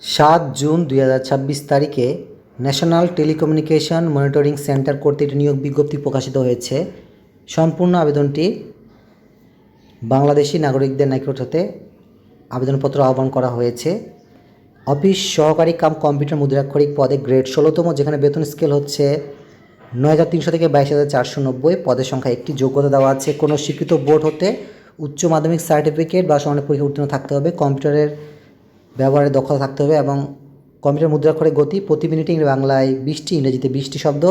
7 June 2026 তারিখে national telecommunication monitoring centre কর্তৃক নিয়োগ বিজ্ঞপ্তি প্রকাশিত হয়েছে। সম্পূর্ণ আবেদনটি বাংলাদেশি নাগরিকদের নিকট হতে আবেদনপত্র আহ্বান করা হয়েছে। অফিস সহকারী কাম কম্পিউটার মুদ্রাক্ষরিক পদে গ্রেড 16তম, যেখানে বেতন স্কেল হচ্ছে 9,300 থেকে 22,490। পদের সংখ্যা একটি। যোগ্যতা দেওয়া আছে কোনো স্বীকৃত বোর্ড হতে উচ্চ মাধ্যমিক সার্টিফিকেট বা সমানের পরীক্ষা উত্তীর্ণ থাকতে হবে, কম্পিউটারের ব্যবহারে দক্ষতা থাকতে হবে এবং কম্পিউটার মুদ্রাক্ষরের গতি প্রতি মিনিটে বাংলায় 20টি, ইংরেজিতে 20টি শব্দ।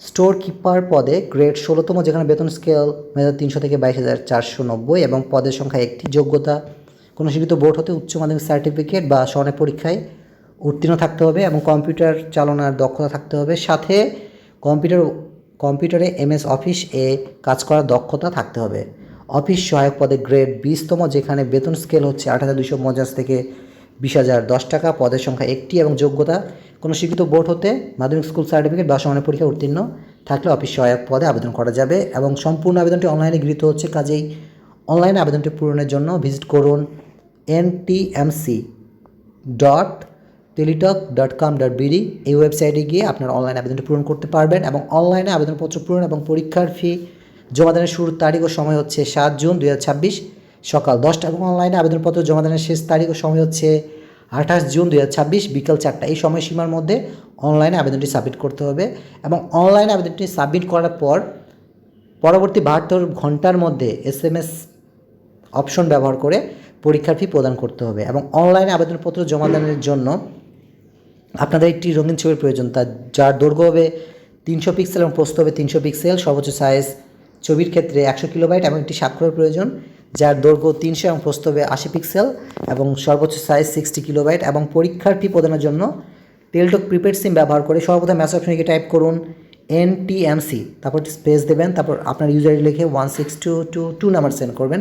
স্টোর কিপার পদে গ্রেড 16তম, যেখানে বেতন স্কেল 9,300 থেকে 22,490 এবং পদের সংখ্যা একটি। যোগ্যতা কোনো স্বীকৃত বোর্ড হতে উচ্চ মাধ্যমিক সার্টিফিকেট বা সমানের পরীক্ষায় উত্তীর্ণ থাকতে হবে এবং কম্পিউটার চালনার দক্ষতা থাকতে হবে, সাথে কম্পিউটারে MS অফিস কাজ করার দক্ষতা থাকতে হবে। অফিস সহায়ক পদে গ্রেড 20তম, যেখানে বেতন স্কেল হচ্ছে 8,250 থেকে 20,010 টাকা। পদের সংখ্যা একটি এবং যোগ্যতা কোনো স্বীকৃত বোর্ড হতে মাধ্যমিক স্কুল সার্টিফিকেট বা সমানের পরীক্ষা উত্তীর্ণ থাকলে অফিস সহায়ক পদে আবেদন করা যাবে এবং সম্পূর্ণ আবেদনটি অনলাইনে গৃহীত হচ্ছে। কাজেই অনলাইনে আবেদনটি পূরণের জন্য ভিজিট করুন ntmc.teletalk.com.bd। এই ওয়েবসাইটে গিয়ে আপনারা অনলাইন আবেদনটি পূরণ করতে পারবেন এবং অনলাইনে আবেদনপত্র পূরণ এবং পরীক্ষার ফি জমাদানের শুরুর তারিখ ও সময় হচ্ছে 7 জুন 2026 সকাল 10টা এবং অনলাইনে আবেদনপত্র জমাদানের শেষ তারিখ ও সময় হচ্ছে 28 জুন 2026 বিকাল 4টা। এই সময়সীমার মধ্যে অনলাইনে আবেদনটি সাবমিট করতে হবে এবং অনলাইনে আবেদনটি সাবমিট করার পর পরবর্তী 72 ঘন্টার মধ্যে SMS অপশন ব্যবহার করে পরীক্ষার ফি প্রদান করতে হবে এবং অনলাইনে আবেদনপত্র জমাদানের জন্য আপনাদের একটি রঙিন ছবির প্রয়োজন, যার দৈর্ঘ্য হবে 300 পিক্সেল এবং প্রস্থ হবে 300 পিক্সেল। সর্বোচ্চ সাইজ ছবির ক্ষেত্রে 100 কিলোবাইট এবং একটি স্বাক্ষরের প্রয়োজন, যার দৈর্ঘ্য 300 এবং প্রস্থ হবে 80 পিক্সেল এবং সর্বোচ্চ সাইজ 60 কিলোবাইট। এবং পরীক্ষার ফি প্রদানের জন্য টেলিটক প্রিপেড সিম ব্যবহার করে সর্বপ্রথম মেসেজ অপশনে গিয়ে টাইপ করুন NTMC, তারপর স্পেস দেবেন, তারপর আপনার ইউজার আইডি লিখে 16222 নাম্বার সেন্ড করবেন।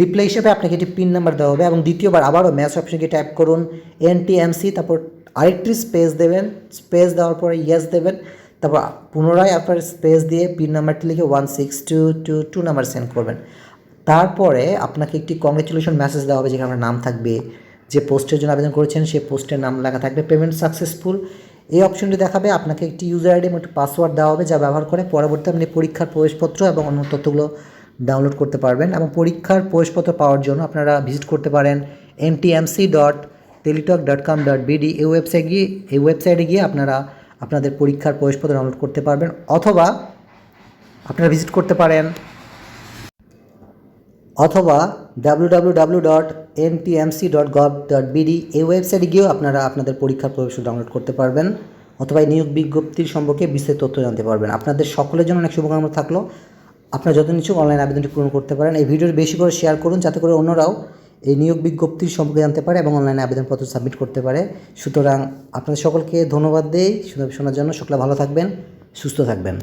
রিপ্লাই হিসেবে আপনাকে একটি পিন নাম্বার দেওয়া হবে এবং দ্বিতীয়বার আবারও মেসেজ অপশনে গিয়ে টাইপ করুন NTMC, তারপর আরেকটি স্পেস দেবেন। স্পেস দেওয়ার পরে ইয়েস দেবেন, তারপর পুনরায় আপনার স্পেস দিয়ে পিন নাম্বারটি লিখে 16222 নাম্বার সেন্ড করবেন। তারপরে আপনাকে একটি কংগ্রেচুলেশন মেসেজ দেওয়া হবে, যেখানে আপনার নাম থাকবে, যে পোস্টের জন্য আবেদন করেছেন সেই পোস্টের নাম লেখা থাকবে, পেমেন্ট সাকসেসফুল এই অপশনটি দেখাবে। আপনাকে একটি ইউজার আইডি এবং একটি পাসওয়ার্ড দেওয়া হবে, যা ব্যবহার করে পরবর্তীতে আপনি পরীক্ষার প্রবেশপত্র এবং অন্য তথ্যগুলো ডাউনলোড করতে পারবেন। এবং পরীক্ষার প্রবেশপত্র পাওয়ার জন্য আপনারা ভিজিট করতে পারেন ntmc.teletalk.com.bd। এই ওয়েবসাইটে গিয়ে আপনারা আপনাদের পরীক্ষার প্রবেশপত্র ডাউনলোড করতে পারবেন, অথবা আপনারা ভিজিট করতে পারেন www.ntmc.gov.bd। এই ওয়েবসাইটে গিয়েও আপনারা আপনাদের পরীক্ষার প্রবেশপত্র ডাউনলোড করতে পারবেন, অথবা এই নিয়োগ বিজ্ঞপ্তির সম্পর্কে বিস্তারিত তথ্য জানতে পারবেন। আপনাদের সকলের জন্য অনেক শুভকামনা থাকলো। আপনারা যত নিচ্ছুক অনলাইন আবেদনটি পূরণ করতে পারেন। এই ভিডিওটি বেশি করে শেয়ার করুন, যাতে করে অন্যরাও এই নিয়োগ বিজ্ঞপ্তির সম্পর্কে জানতে পারে এবং অনলাইনে আবেদনপত্র সাবমিট করতে পারে। সুতরাং আপনাদের সকলকে ধন্যবাদ দেই শোনার জন্য। সকলে ভালো থাকবেন, সুস্থ থাকবেন।